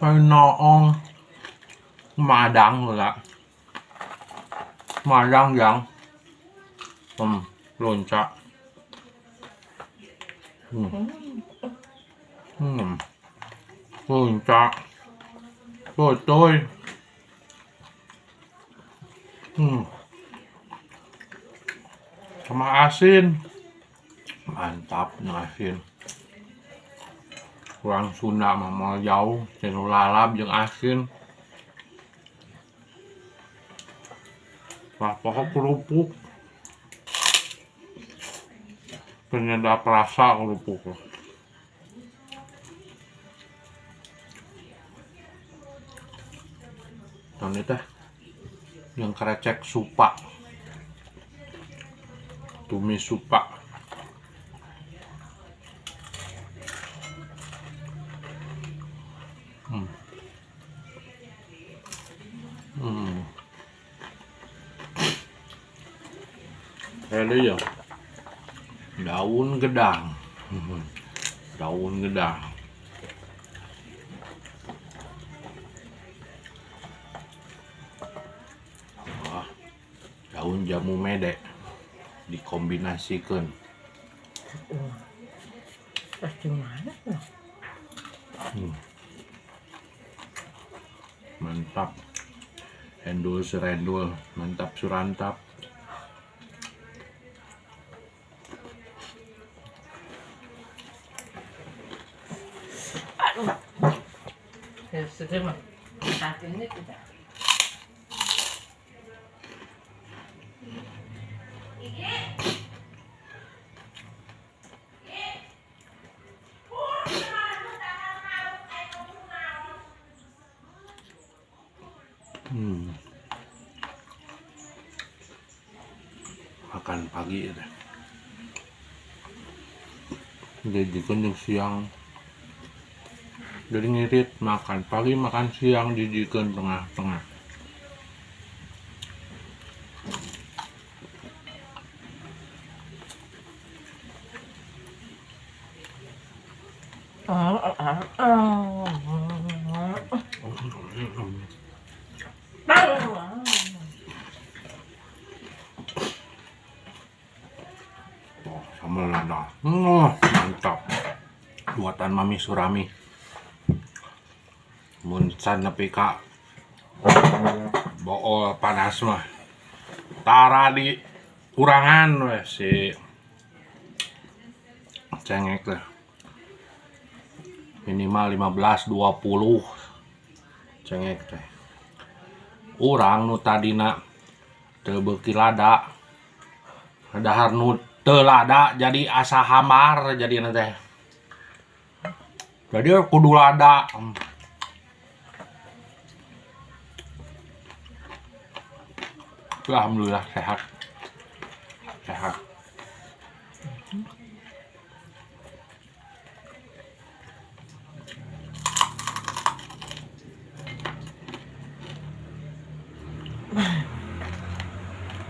Hay noong madang rồi ạ. Madang yang loncat. Loncat. Tôi. Sama asin. Mantap nih asin. Orang Sunda mah mau jauh, cendol lalap jeung asin. Wah, pokok kerupuk. Penyedap rasa kerupuk. Dan itu yang kerecek supa. Tumis supa. Ada ya daun gedang. Daun gedang. Wah, daun jamu mede dikombinasikan. Pasti mana tuh? Mantap. Endul serendul, mantap surantap. Aduh. Sudah mah. Saat ini tidak. Makan pagi ya. Jadi kunjung siang. Jadi ngirit makan pagi makan siang dijikan tengah-tengah. Sambal lada. Mantap. Buatan Mami Surami. Muncan nepi ka bool panas mah. Tara di kurangan we si cengek lah. Minimal 15-20 cengek teh. Urang nu tadina teu beuki lada. Dahar nu teu lada jadi asa hamar jadina teh. Jadi kudu lada. Alhamdulillah sehat.